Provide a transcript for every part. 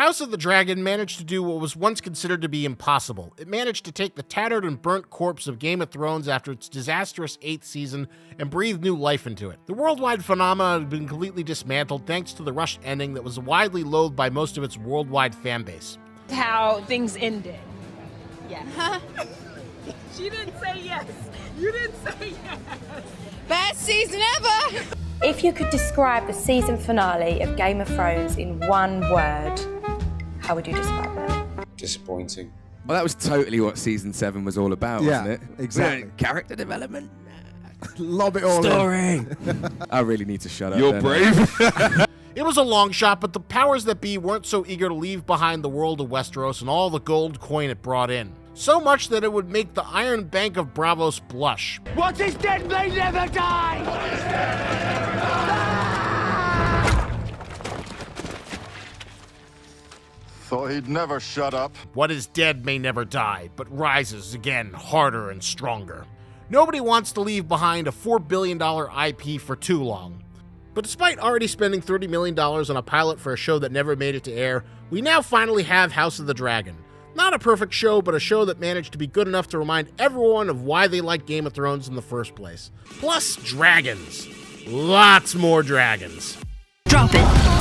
House of the Dragon managed to do what was once considered to be impossible. It managed to take the tattered and burnt corpse of Game of Thrones after its disastrous 8th season and breathe new life into it. The worldwide phenomenon had been completely dismantled thanks to the rushed ending that was widely loathed by most of its worldwide fanbase. How things ended. Yeah. She didn't say yes. You didn't say yes. Best season ever! If you could describe the season finale of Game of Thrones in one word, how would you describe it? Disappointing. Well, that was totally what season 7 was all about, wasn't it? Exactly. Character development. Lob it all Story. I really need to shut up. You're brave. It was a long shot, but the powers that be weren't so eager to leave behind the world of Westeros and all the gold coin it brought in. So much that it would make the Iron Bank of Braavos blush. What is dead may never die! Thought he'd never shut up. What is dead may never die, but rises again harder and stronger. Nobody wants to leave behind a $4 billion IP for too long. But despite already spending $30 million on a pilot for a show that never made it to air, we now finally have House of the Dragon. Not a perfect show, but a show that managed to be good enough to remind everyone of why they like Game of Thrones in the first place. Plus, dragons. Lots more dragons. Drop it.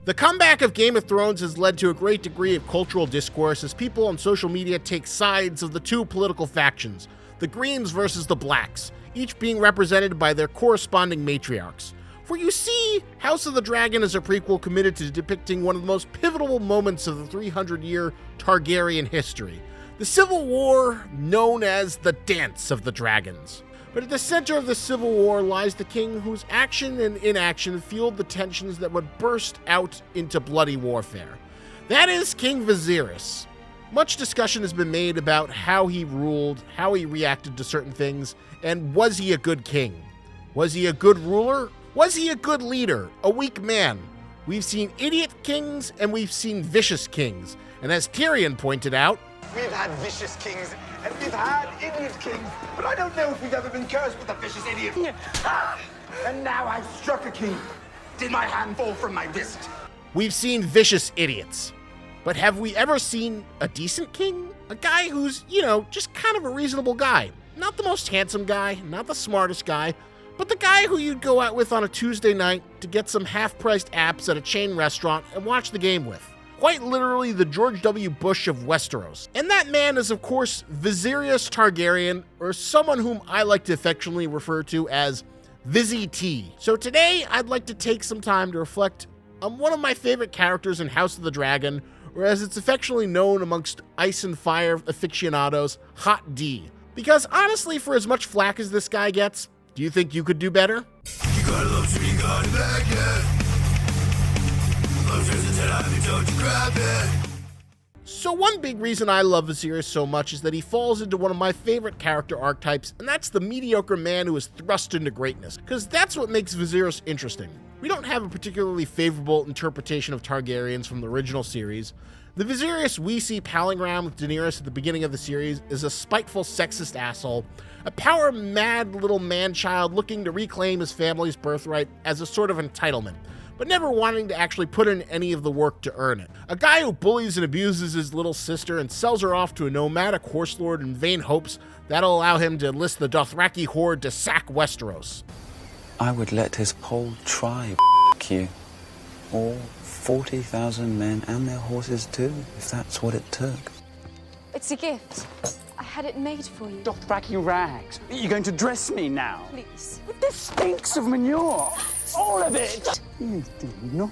The comeback of Game of Thrones has led to a great degree of cultural discourse as people on social media take sides of the two political factions, the Greens versus the Blacks, each being represented by their corresponding matriarchs. For you see, House of the Dragon is a prequel committed to depicting one of the most pivotal moments of the 300-year Targaryen history, the Civil War known as the Dance of the Dragons. But at the center of the Civil War lies the king whose action and inaction fueled the tensions that would burst out into bloody warfare. That is King Viserys. Much discussion has been made about how he ruled, how he reacted to certain things, and was he a good king? Was he a good ruler? Was he a good leader? A weak man? We've seen idiot kings and we've seen vicious kings. And as Tyrion pointed out, We've had vicious kings, and we've had idiot kings, but I don't know if we've ever been cursed with a vicious idiot. And now I've struck a king. Did my hand fall from my wrist? we've seen vicious idiots. But have we ever seen a decent king? A guy who's, just kind of a reasonable guy. Not the most handsome guy, not the smartest guy, but the guy who you'd go out with on a Tuesday night to get some half-priced apps at a chain restaurant and watch the game with. Quite literally the George W. Bush of Westeros. And that man is, of course, Viserys Targaryen, or someone whom I like to affectionately refer to as Vizzy T. So today, I'd like to take some time to reflect on one of my favorite characters in House of the Dragon, or as it's affectionately known amongst Ice and Fire aficionados, Hot D. Because honestly, for as much flack as this guy gets, do you think you could do better? You gotta love to be gone back, yeah. So one big reason I love Viserys so much is that he falls into one of my favorite character archetypes, and that's the mediocre man who is thrust into greatness, because that's what makes Viserys interesting. We don't have a particularly favorable interpretation of Targaryens from the original series. The Viserys we see palling around with Daenerys at the beginning of the series is a spiteful, sexist asshole, a power-mad little man-child looking to reclaim his family's birthright as a sort of entitlement, but never wanting to actually put in any of the work to earn it. A guy who bullies and abuses his little sister and sells her off to a nomadic horse lord in vain hopes that'll allow him to enlist the Dothraki horde to sack Westeros. I would let his whole tribe you. All 40,000 men and their horses too, if that's what it took. It's a gift. I had it made for you. Dothraki rags. You're going to dress me now? Please. This stinks of manure. All of it. You do not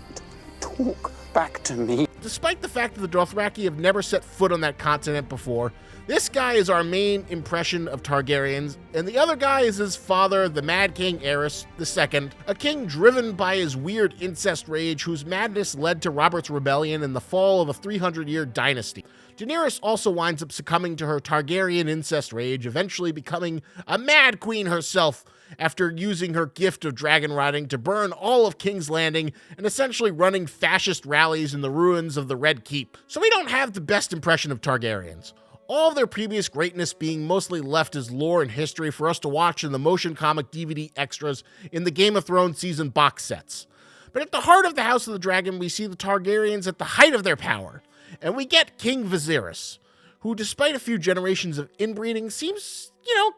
talk back to me. Despite the fact that the Dothraki have never set foot on that continent before, this guy is our main impression of Targaryens, and the other guy is his father, the Mad King Aerys II, a king driven by his weird incest rage whose madness led to Robert's rebellion and the fall of a 300-year dynasty. Daenerys also winds up succumbing to her Targaryen incest rage, eventually becoming a mad queen herself, after using her gift of dragon riding to burn all of King's Landing and essentially running fascist rallies in the ruins of the Red Keep. So we don't have the best impression of Targaryens. All of their previous greatness being mostly left as lore and history for us to watch in the motion comic DVD extras in the Game of Thrones season box sets. But at the heart of the House of the Dragon, we see the Targaryens at the height of their power. And we get King Viserys, who despite a few generations of inbreeding seems,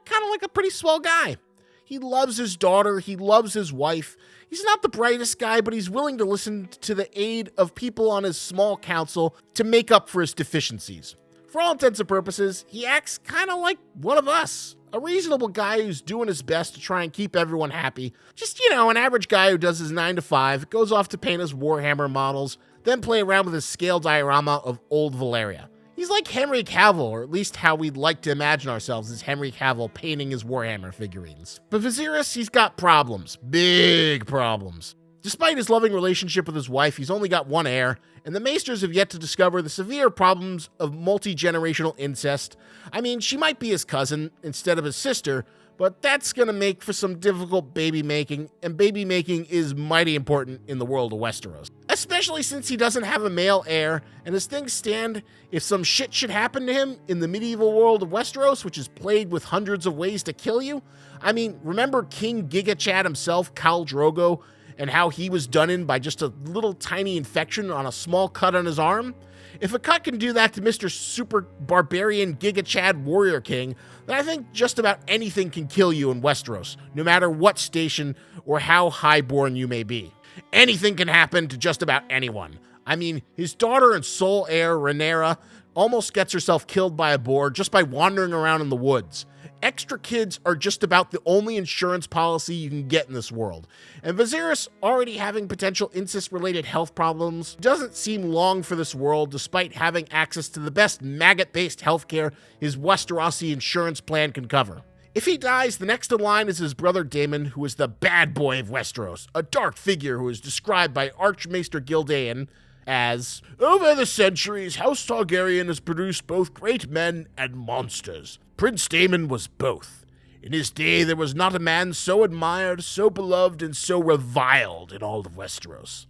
kind of like a pretty swell guy. He loves his daughter, he loves his wife. He's not the brightest guy, but he's willing to listen to the aid of people on his small council to make up for his deficiencies. For all intents and purposes, he acts kind of like one of us. A reasonable guy who's doing his best to try and keep everyone happy. Just, an average guy who does his 9 to 5, goes off to paint his Warhammer models, then play around with his scale diorama of old Valyria. He's like Henry Cavill, or at least how we'd like to imagine ourselves as Henry Cavill painting his Warhammer figurines. But Viserys, he's got problems. Big problems. Despite his loving relationship with his wife, he's only got one heir, and the Maesters have yet to discover the severe problems of multi-generational incest. I mean, she might be his cousin instead of his sister, but that's gonna make for some difficult baby making, and baby making is mighty important in the world of Westeros. Especially since he doesn't have a male heir, and as things stand, if some shit should happen to him in the medieval world of Westeros, which is plagued with hundreds of ways to kill you, I mean, remember King Giga Chad himself, Khal Drogo, and how he was done in by just a little tiny infection on a small cut on his arm? If a cut can do that to Mr. Super Barbarian Giga Chad Warrior King, then I think just about anything can kill you in Westeros, no matter what station or how highborn you may be. Anything can happen to just about anyone. I mean, his daughter and sole heir, Rhaenyra, almost gets herself killed by a boar just by wandering around in the woods. Extra kids are just about the only insurance policy you can get in this world. And Viserys, already having potential incest-related health problems, doesn't seem long for this world despite having access to the best maggot-based healthcare his Westerosi insurance plan can cover. If he dies, the next in line is his brother Daemon, who is the bad boy of Westeros, a dark figure who is described by Archmaester Gildaean as, "Over the centuries, House Targaryen has produced both great men and monsters. Prince Daemon was both. In his day, there was not a man so admired, so beloved, and so reviled in all of Westeros.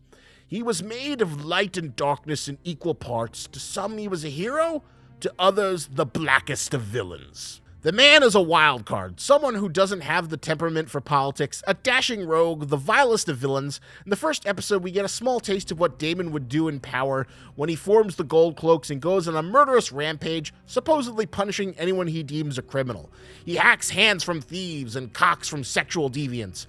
He was made of light and darkness in equal parts. To some, he was a hero, to others, the blackest of villains." The man is a wild card, someone who doesn't have the temperament for politics, a dashing rogue, the vilest of villains. In the first episode, we get a small taste of what Daemon would do in power when he forms the Gold Cloaks and goes on a murderous rampage, supposedly punishing anyone he deems a criminal. He hacks hands from thieves and cocks from sexual deviants.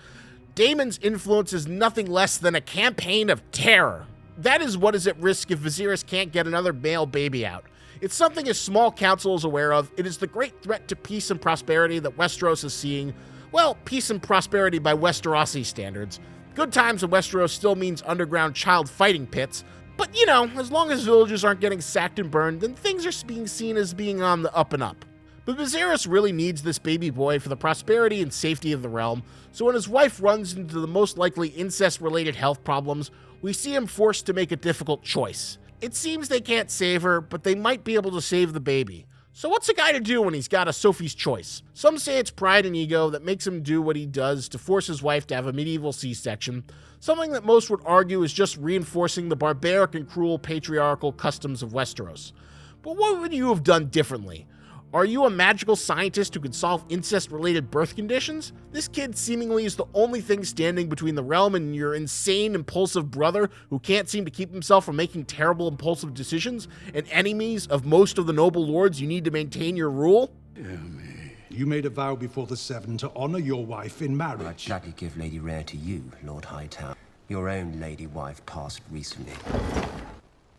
Daemon's influence is nothing less than a campaign of terror. That is what is at risk if Viserys can't get another male baby out. It's something his small council is aware of. It is the great threat to peace and prosperity that Westeros is seeing. Well, peace and prosperity by Westerosi standards. Good times in Westeros still means underground child fighting pits, but as long as villages aren't getting sacked and burned, then things are being seen as being on the up and up. But Viserys really needs this baby boy for the prosperity and safety of the realm, so when his wife runs into the most likely incest-related health problems, we see him forced to make a difficult choice. It seems they can't save her, but they might be able to save the baby. So what's a guy to do when he's got a Sophie's choice? Some say it's pride and ego that makes him do what he does to force his wife to have a medieval C-section, something that most would argue is just reinforcing the barbaric and cruel patriarchal customs of Westeros. But what would you have done differently? Are you a magical scientist who can solve incest-related birth conditions? This kid seemingly is the only thing standing between the realm and your insane, impulsive brother who can't seem to keep himself from making terrible, impulsive decisions, and enemies of most of the noble lords you need to maintain your rule? You made a vow before the Seven to honor your wife in marriage. I'd gladly give Lady Rhea to you, Lord Hightower. Your own lady wife passed recently.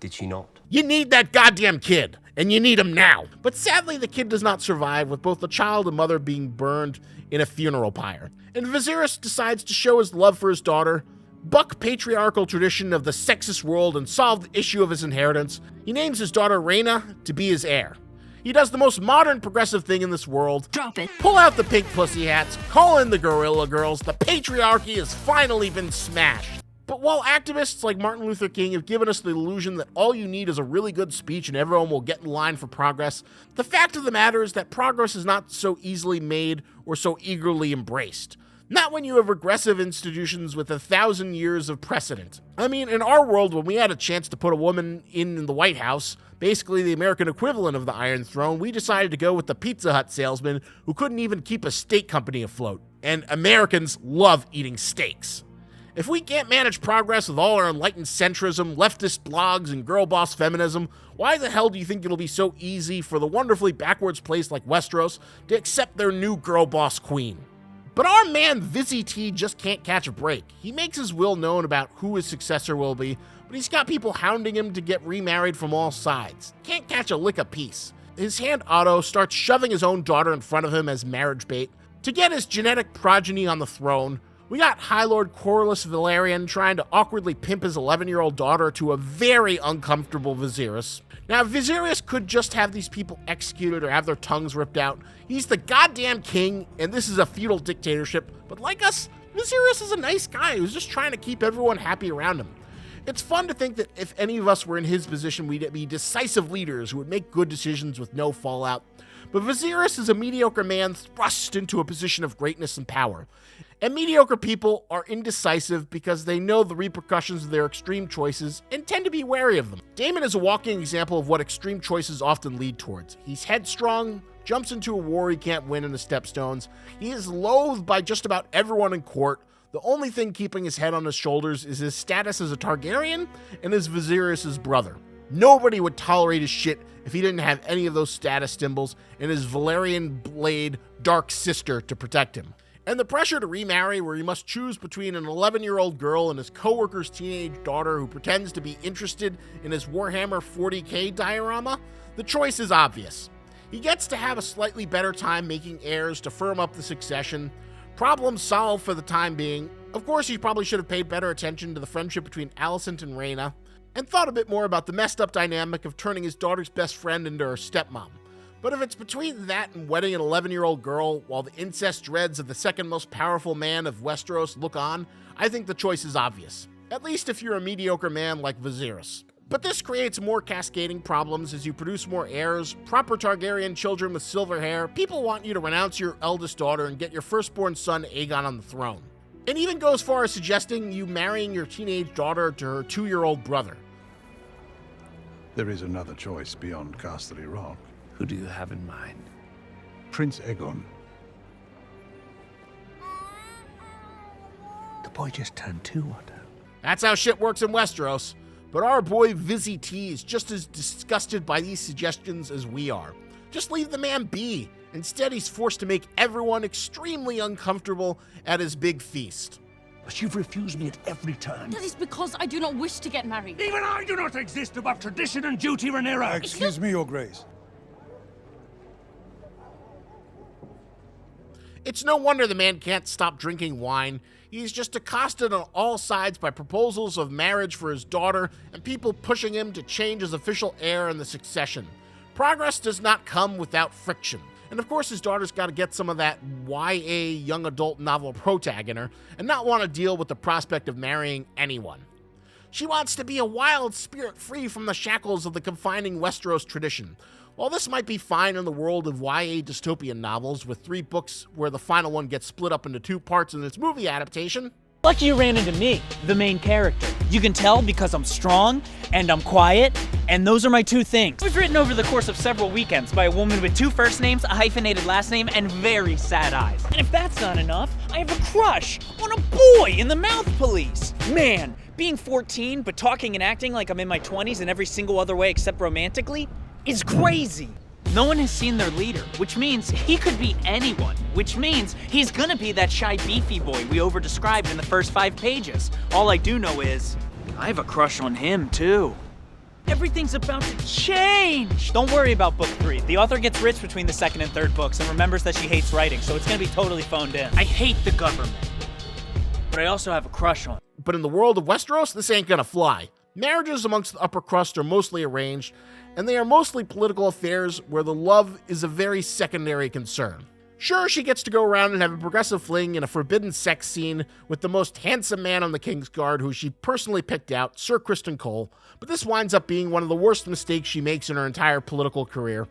Did she not? You need that goddamn kid, and you need him now. But sadly, the kid does not survive, with both the child and mother being burned in a funeral pyre. And Viserys decides to show his love for his daughter, buck patriarchal tradition of the sexist world, and solve the issue of his inheritance. He names his daughter Rhaena to be his heir. He does the most modern progressive thing in this world. Drop it. Pull out the pink pussy hats, call in the Guerrilla Girls. The patriarchy has finally been smashed. But while activists like Martin Luther King have given us the illusion that all you need is a really good speech and everyone will get in line for progress, the fact of the matter is that progress is not so easily made or so eagerly embraced. Not when you have regressive institutions with 1,000 years of precedent. I mean, in our world, when we had a chance to put a woman in the White House, basically the American equivalent of the Iron Throne, we decided to go with the Pizza Hut salesman who couldn't even keep a steak company afloat. And Americans love eating steaks. If we can't manage progress with all our enlightened centrism, leftist blogs, and girl boss feminism, why the hell do you think it'll be so easy for the wonderfully backwards place like Westeros to accept their new girl boss queen? But our man Vizzy T just can't catch a break. He makes his will known about who his successor will be, but he's got people hounding him to get remarried from all sides. Can't catch a lick of peace. His hand Otto starts shoving his own daughter in front of him as marriage bait. To get his genetic progeny on the throne, we got High Lord Corlys Velaryon trying to awkwardly pimp his 11-year-old daughter to a very uncomfortable Viserys. Now, Viserys could just have these people executed or have their tongues ripped out. He's the goddamn king, and this is a feudal dictatorship. But like us, Viserys is a nice guy who's just trying to keep everyone happy around him. It's fun to think that if any of us were in his position, we'd be decisive leaders who would make good decisions with no fallout. But Viserys is a mediocre man thrust into a position of greatness and power. And mediocre people are indecisive because they know the repercussions of their extreme choices and tend to be wary of them. Daemon is a walking example of what extreme choices often lead towards. He's headstrong, jumps into a war he can't win in the Stepstones. He is loathed by just about everyone in court. The only thing keeping his head on his shoulders is his status as a Targaryen and as Viserys' brother. Nobody would tolerate his shit if he didn't have any of those status symbols and his Valyrian blade dark sister to protect him. And the pressure to remarry, where he must choose between an 11-year-old girl and his coworker's teenage daughter who pretends to be interested in his Warhammer 40k diorama, the choice is obvious. He gets to have a slightly better time making heirs to firm up the succession. Problem solved for the time being. Of course, he probably should have paid better attention to the friendship between Alicent and Rhaena, and thought a bit more about the messed up dynamic of turning his daughter's best friend into her stepmom. But if it's between that and wedding an 11-year-old girl while the incest dreads of the second most powerful man of Westeros look on, I think the choice is obvious. At least if you're a mediocre man like Viserys. But this creates more cascading problems as you produce more heirs, proper Targaryen children with silver hair. People want you to renounce your eldest daughter and get your firstborn son Aegon on the throne. And even go as far as suggesting you marrying your teenage daughter to her 2-year-old brother. There is another choice beyond Casterly Rock. Who do you have in mind? Prince Aegon. The boy just turned 2, Otto. That's how shit works in Westeros. But our boy Vizzy T is just as disgusted by these suggestions as we are. Just leave the man be. Instead, he's forced to make everyone extremely uncomfortable at his big feast. But you've refused me at every turn. That is because I do not wish to get married. Even I do not exist above tradition and duty, Rhaenyra. Excuse me, Your Grace. It's no wonder the man can't stop drinking wine. He's just accosted on all sides by proposals of marriage for his daughter and people pushing him to change his official heir in the succession. Progress does not come without friction. And of course his daughter's got to get some of that YA young adult novel protag in her and not want to deal with the prospect of marrying anyone. She wants to be a wild spirit free from the shackles of the confining Westeros tradition. While this might be fine in the world of YA dystopian novels with 3 books where the final one gets split up into 2 parts in its movie adaptation. Lucky you ran into me, the main character. You can tell because I'm strong and I'm quiet, and those are my 2 things. It was written over the course of several weekends by a woman with 2 first names, a hyphenated last name, and very sad eyes. And if that's not enough, I have a crush on a boy in the Mouth Police. Man, being 14 but talking and acting like I'm in my 20s in every single other way except romantically is crazy. No one has seen their leader, which means he could be anyone, which means he's gonna be that shy beefy boy we over-described in the first 5 pages. All I do know is, I have a crush on him too. Everything's about to change! Don't worry about book 3. The author gets rich between the 2nd and 3rd books and remembers that she hates writing, so it's gonna be totally phoned in. I hate the government, but I also have a crush on him. But in the world of Westeros, this ain't gonna fly. Marriages amongst the upper crust are mostly arranged, and they are mostly political affairs where the love is a very secondary concern. Sure, she gets to go around and have a progressive fling in a forbidden sex scene with the most handsome man on the King's Guard who she personally picked out, Sir Criston Cole, but this winds up being one of the worst mistakes she makes in her entire political career.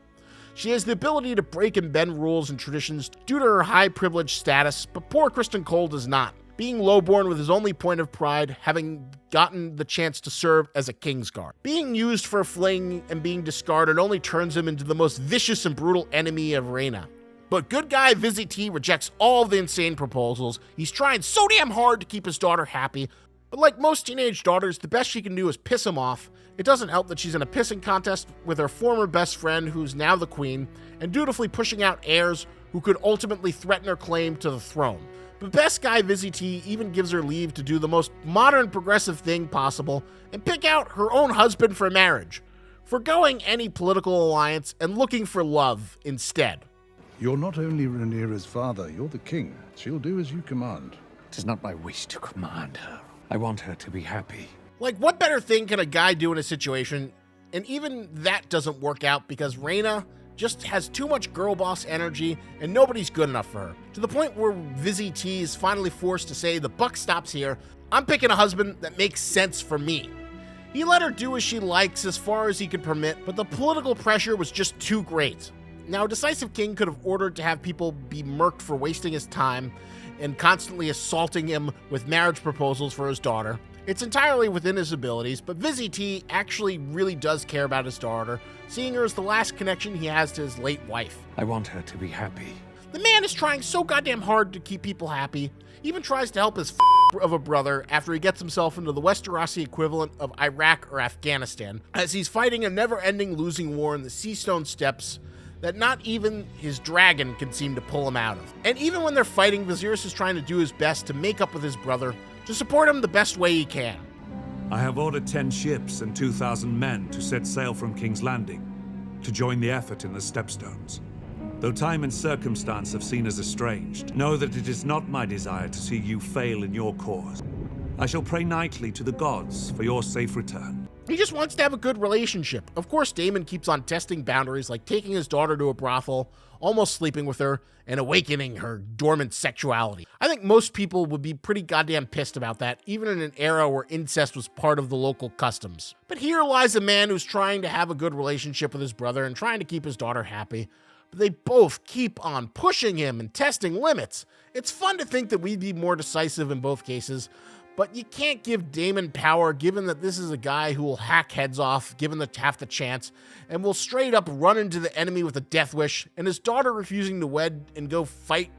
She has the ability to break and bend rules and traditions due to her high privilege status, but poor Criston Cole does not, being lowborn with his only point of pride having gotten the chance to serve as a Kingsguard. Being used for a fling and being discarded only turns him into the most vicious and brutal enemy of Rhaena. But good guy Vizzy T rejects all of the insane proposals. He's trying so damn hard to keep his daughter happy, but like most teenage daughters, the best she can do is piss him off. It doesn't help that she's in a pissing contest with her former best friend, who's now the queen, and dutifully pushing out heirs who could ultimately threaten her claim to the throne. But best guy Vizzy T even gives her leave to do the most modern progressive thing possible and pick out her own husband for marriage, forgoing any political alliance and looking for love instead. You're not only Rhaenyra's father, you're the king. She'll do as you command. It is not my wish to command her. I want her to be happy. Like, what better thing can a guy do in a situation? And even that doesn't work out because Rhaena just has too much girl boss energy and nobody's good enough for her. To the point where Vizzy T is finally forced to say, the buck stops here. I'm picking a husband that makes sense for me. He let her do as she likes as far as he could permit, but the political pressure was just too great. Now, a decisive king could have ordered to have people be murked for wasting his time and constantly assaulting him with marriage proposals for his daughter. It's entirely within his abilities, but Vizzy T actually really does care about his daughter, seeing her as the last connection he has to his late wife. I want her to be happy. The man is trying so goddamn hard to keep people happy, even tries to help his of a brother after he gets himself into the Westerosi equivalent of Iraq or Afghanistan, as he's fighting a never-ending losing war in the Seastone Steppes that not even his dragon can seem to pull him out of. And even when they're fighting, Viserys is trying to do his best to make up with his brother, to support him the best way he can. I have ordered 10 ships and 2,000 men to set sail from King's Landing, to join the effort in the Stepstones. Though time and circumstance have seen us estranged, know that it is not my desire to see you fail in your cause. I shall pray nightly to the gods for your safe return. He just wants to have a good relationship. Of course, Daemon keeps on testing boundaries, like taking his daughter to a brothel, almost sleeping with her, and awakening her dormant sexuality. I think most people would be pretty goddamn pissed about that, even in an era where incest was part of the local customs. But here lies a man who's trying to have a good relationship with his brother and trying to keep his daughter happy. But they both keep on pushing him and testing limits. It's fun to think that we'd be more decisive in both cases, but you can't give Daemon power given that this is a guy who will hack heads off given half the chance and will straight up run into the enemy with a death wish, and his daughter refusing to wed and go fight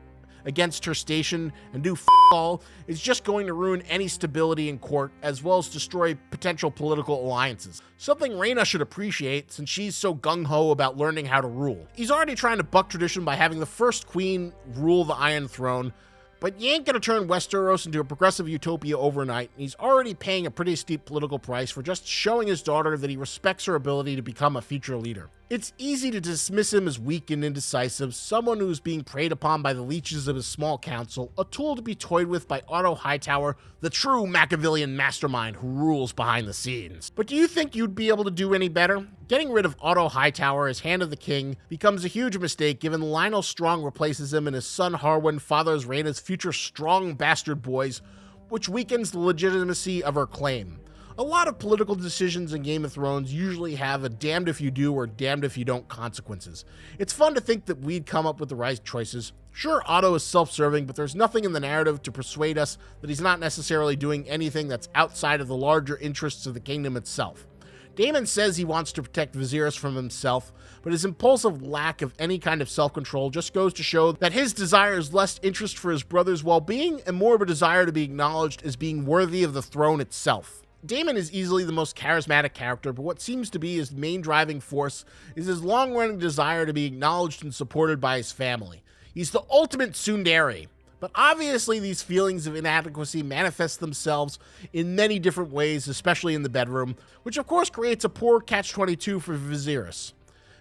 against her station and do all is just going to ruin any stability in court as well as destroy potential political alliances. Something Rhaena should appreciate since she's so gung-ho about learning how to rule. He's already trying to buck tradition by having the first queen rule the Iron Throne, but you ain't gonna turn Westeros into a progressive utopia overnight, and he's already paying a pretty steep political price for just showing his daughter that he respects her ability to become a future leader. It's easy to dismiss him as weak and indecisive, someone who's being preyed upon by the leeches of his small council, a tool to be toyed with by Otto Hightower, the true Machiavellian mastermind who rules behind the scenes. But do you think you'd be able to do any better? Getting rid of Otto Hightower as Hand of the King becomes a huge mistake given Lionel Strong replaces him and his son Harwin fathers Rhaena's future strong bastard boys, which weakens the legitimacy of her claim. A lot of political decisions in Game of Thrones usually have a damned if you do or damned if you don't consequences. It's fun to think that we'd come up with the right choices. Sure, Otto is self-serving, but there's nothing in the narrative to persuade us that he's not necessarily doing anything that's outside of the larger interests of the kingdom itself. Daemon says he wants to protect Viserys from himself, but his impulsive lack of any kind of self-control just goes to show that his desire is less interest for his brother's well-being and more of a desire to be acknowledged as being worthy of the throne itself. Daemon is easily the most charismatic character, but what seems to be his main driving force is his long-running desire to be acknowledged and supported by his family. He's the ultimate tsundere, but obviously these feelings of inadequacy manifest themselves in many different ways, especially in the bedroom, which of course creates a poor catch-22 for Viserys.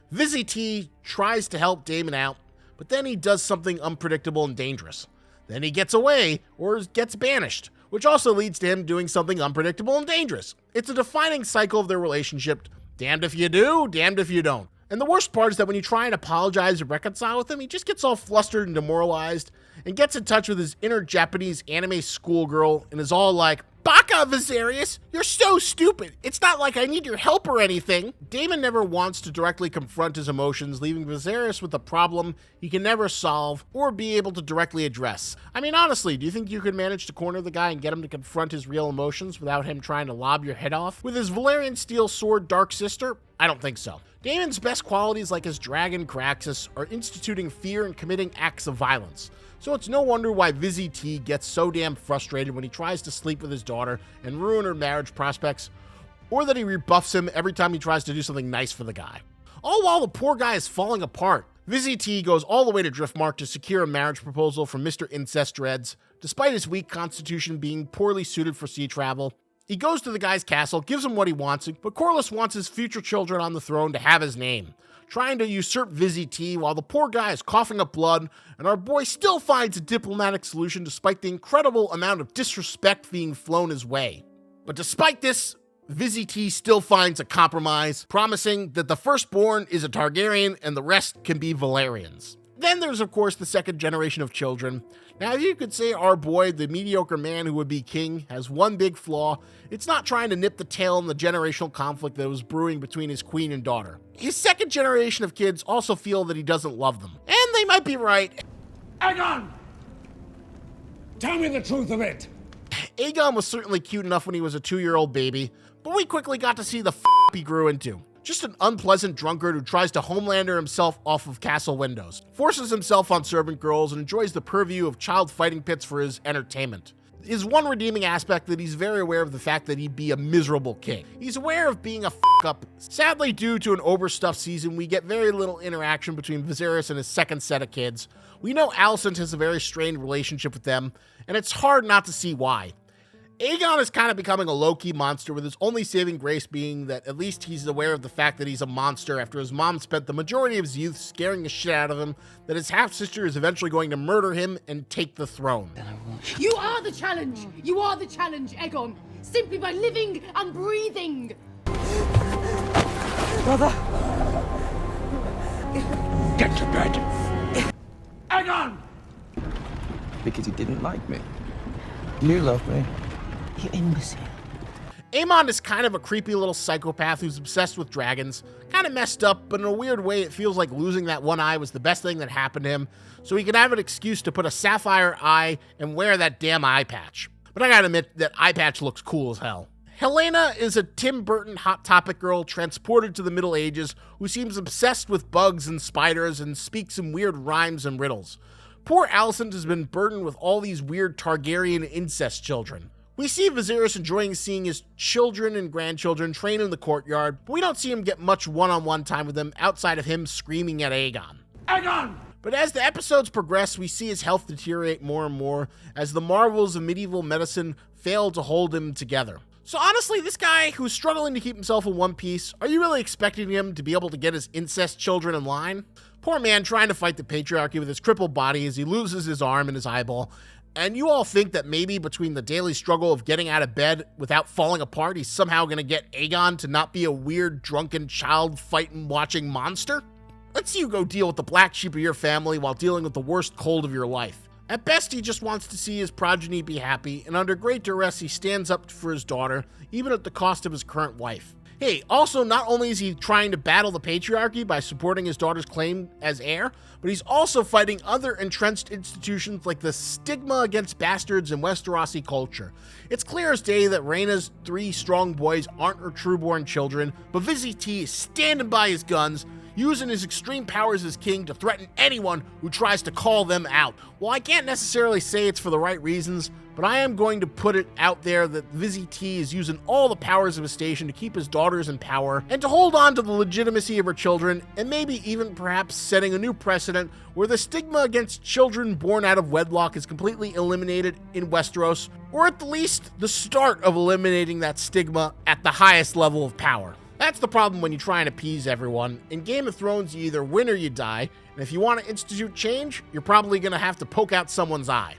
Vizzy T tries to help Daemon out, but then he does something unpredictable and dangerous. Then he gets away or gets banished, which also leads to him doing something unpredictable and dangerous. It's a defining cycle of their relationship. Damned if you do, damned if you don't. And the worst part is that when you try and apologize or reconcile with him, he just gets all flustered and demoralized and gets in touch with his inner Japanese anime schoolgirl and is all like, Baka, Viserys! You're so stupid. It's not like I need your help or anything. Daemon never wants to directly confront his emotions, leaving Viserys with a problem he can never solve or be able to directly address. I mean, honestly, do you think you could manage to corner the guy and get him to confront his real emotions without him trying to lob your head off? With his Valyrian steel sword Dark Sister? I don't think so. Daemon's best qualities, like his dragon Caraxes, are instituting fear and committing acts of violence. So it's no wonder why Vizzy T gets so damn frustrated when he tries to sleep with his daughter and ruin her marriage prospects, or that he rebuffs him every time he tries to do something nice for the guy. All while the poor guy is falling apart. Vizzy T goes all the way to Driftmark to secure a marriage proposal from Mr. Incest Dreads. Despite his weak constitution being poorly suited for sea travel, he goes to the guy's castle, gives him what he wants, but Corlys wants his future children on the throne to have his name, trying to usurp Vizzy T while the poor guy is coughing up blood, and our boy still finds a diplomatic solution despite the incredible amount of disrespect being flown his way. But despite this, Vizzy T still finds a compromise, promising that the firstborn is a Targaryen and the rest can be Valyrians. Then there's, of course, the second generation of children. Now, you could say our boy, the mediocre man who would be king, has one big flaw. It's not trying to nip the tail in the generational conflict that was brewing between his queen and daughter. His second generation of kids also feel that he doesn't love them. And they might be right. Aegon! Tell me the truth of it! Aegon was certainly cute enough when he was a 2-year-old baby, but we quickly got to see the he grew into. Just an unpleasant drunkard who tries to Homelander himself off of castle windows, forces himself on servant girls, and enjoys the purview of child fighting pits for his entertainment. His one redeeming aspect that he's very aware of the fact that he'd be a miserable king. He's aware of being a up. Sadly, due to an overstuffed season, we get very little interaction between Viserys and his second set of kids. We know Alicent has a very strained relationship with them, and it's hard not to see why. Aegon is kind of becoming a low-key monster, with his only saving grace being that at least he's aware of the fact that he's a monster after his mom spent the majority of his youth scaring the shit out of him, that his half-sister is eventually going to murder him and take the throne. You are the challenge! You are the challenge, Aegon! Simply by living and breathing! Brother! Get to bed! Aegon! Because he didn't like me. You love me. You imbecile. Aemon is kind of a creepy little psychopath who's obsessed with dragons. Kind of messed up, but in a weird way it feels like losing that one eye was the best thing that happened to him, so he can have an excuse to put a sapphire eye and wear that damn eye patch. But I gotta admit, that eye patch looks cool as hell. Helena is a Tim Burton Hot Topic girl transported to the Middle Ages who seems obsessed with bugs and spiders and speaks in weird rhymes and riddles. Poor Alicent has been burdened with all these weird Targaryen incest children. We see Viserys enjoying seeing his children and grandchildren train in the courtyard, but we don't see him get much one-on-one time with them outside of him screaming at Aegon. Aegon! But as the episodes progress, we see his health deteriorate more and more as the marvels of medieval medicine fail to hold him together. So honestly, this guy who's struggling to keep himself in one piece, are you really expecting him to be able to get his incest children in line? Poor man trying to fight the patriarchy with his crippled body as he loses his arm and his eyeball. And you all think that maybe between the daily struggle of getting out of bed without falling apart, he's somehow gonna get Aegon to not be a weird, drunken, child fighting, watching monster? Let's see you go deal with the black sheep of your family while dealing with the worst cold of your life. At best, he just wants to see his progeny be happy, and under great duress, he stands up for his daughter, even at the cost of his current wife. Hey, also, not only is he trying to battle the patriarchy by supporting his daughter's claim as heir, but he's also fighting other entrenched institutions like the stigma against bastards in Westerosi culture. It's clear as day that Rhaena's 3 strong boys aren't her trueborn children, but Vizzy T is standing by his guns, using his extreme powers as king to threaten anyone who tries to call them out. Well, I can't necessarily say it's for the right reasons, but I am going to put it out there that Vizzy T is using all the powers of his station to keep his daughters in power and to hold on to the legitimacy of her children, and maybe even perhaps setting a new precedent where the stigma against children born out of wedlock is completely eliminated in Westeros, or at the least the start of eliminating that stigma at the highest level of power. That's the problem when you try and appease everyone. In Game of Thrones, you either win or you die, and if you want to institute change, you're probably going to have to poke out someone's eye.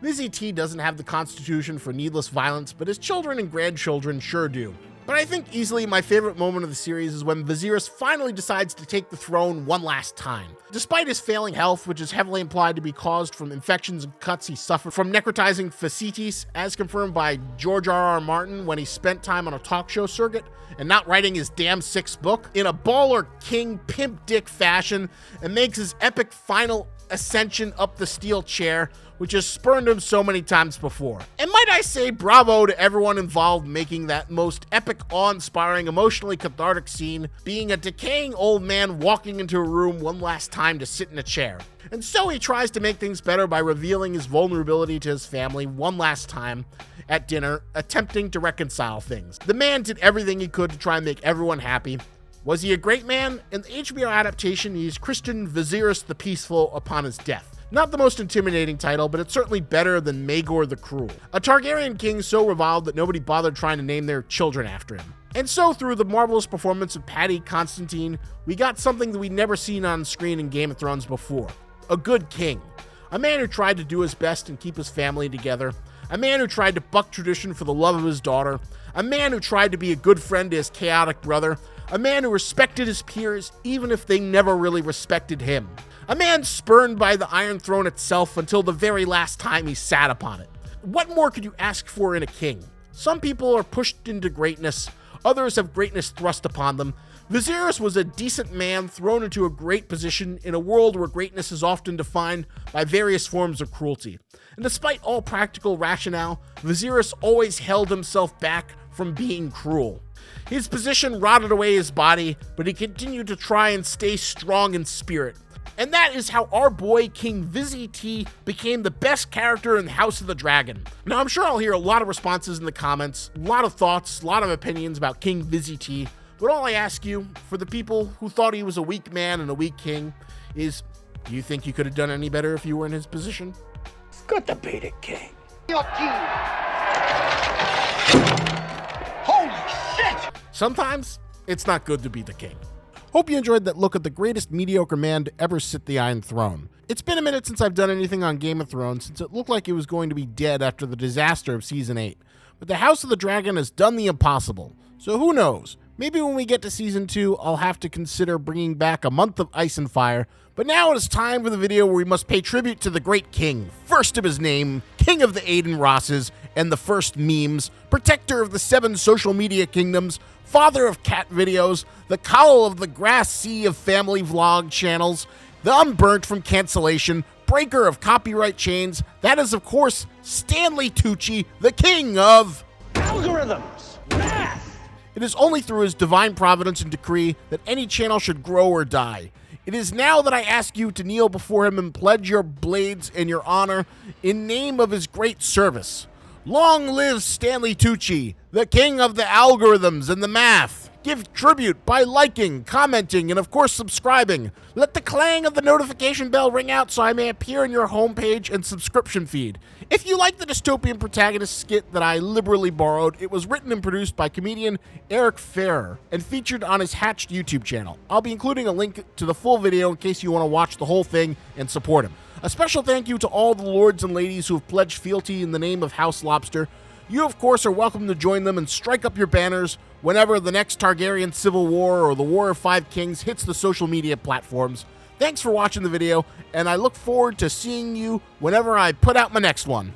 Vizzy T doesn't have the constitution for needless violence, but his children and grandchildren sure do. But I think easily my favorite moment of the series is when Viserys finally decides to take the throne one last time. Despite his failing health, which is heavily implied to be caused from infections and cuts he suffered from necrotizing fasciitis, as confirmed by George R.R. Martin when he spent time on a talk show circuit and not writing his damn 6th book, in a baller king pimp dick fashion, and makes his epic final ascension up the steel chair, which has spurned him so many times before. And might I say bravo to everyone involved making that most epic, awe-inspiring, emotionally cathartic scene, being a decaying old man walking into a room one last time to sit in a chair. And so he tries to make things better by revealing his vulnerability to his family one last time at dinner, attempting to reconcile things. The man did everything he could to try and make everyone happy. Was he a great man? In the HBO adaptation, he's Christian Viserys the Peaceful upon his death. Not the most intimidating title, but it's certainly better than Maegor the Cruel, a Targaryen king so reviled that nobody bothered trying to name their children after him. And so through the marvelous performance of Paddy Constantine, we got something that we'd never seen on screen in Game of Thrones before. A good king. A man who tried to do his best and keep his family together. A man who tried to buck tradition for the love of his daughter. A man who tried to be a good friend to his chaotic brother. A man who respected his peers even if they never really respected him. A man spurned by the Iron Throne itself until the very last time he sat upon it. What more could you ask for in a king? Some people are pushed into greatness, others have greatness thrust upon them. Viserys was a decent man thrown into a great position in a world where greatness is often defined by various forms of cruelty. And despite all practical rationale, Viserys always held himself back from being cruel. His position rotted away his body, but he continued to try and stay strong in spirit. And that is how our boy King Vizzy T became the best character in the House of the Dragon. Now I'm sure I'll hear a lot of responses in the comments, a lot of thoughts, a lot of opinions about King Vizzy T, but all I ask you, for the people who thought he was a weak man and a weak king, is, do you think you could have done any better if you were in his position? It's good to be the king. Your king. Holy shit! Sometimes, it's not good to be the king. Hope you enjoyed that look at the greatest mediocre man to ever sit the Iron Throne. It's been a minute since I've done anything on Game of Thrones, since it looked like it was going to be dead after the disaster of Season 8. But the House of the Dragon has done the impossible, so who knows? Maybe when we get to Season 2, I'll have to consider bringing back a month of Ice and Fire, but now it is time for the video where we must pay tribute to the great king, first of his name, king of the Aiden Rosses and the first memes, protector of the 7 social media kingdoms, father of cat videos, the cowl of the grass sea of family vlog channels, the unburnt from cancellation, breaker of copyright chains. That is, of course, Stanley Tucci, the king of Algorithms! Math! It is only through his divine providence and decree that any channel should grow or die. It is now that I ask you to kneel before him and pledge your blades and your honor in name of his great service. Long live Stanley Tucci, the king of the algorithms and the math. Give tribute by liking, commenting, and of course subscribing. Let the clang of the notification bell ring out so I may appear in your homepage and subscription feed. If you like the dystopian protagonist skit that I liberally borrowed, it was written and produced by comedian Eric Ferrer and featured on his Hatched YouTube channel. I'll be including a link to the full video in case you want to watch the whole thing and support him. A special thank you to all the lords and ladies who have pledged fealty in the name of House Lobster. You, of course, are welcome to join them and strike up your banners whenever the next Targaryen Civil War or the War of Five Kings hits the social media platforms. Thanks for watching the video, and I look forward to seeing you whenever I put out my next one.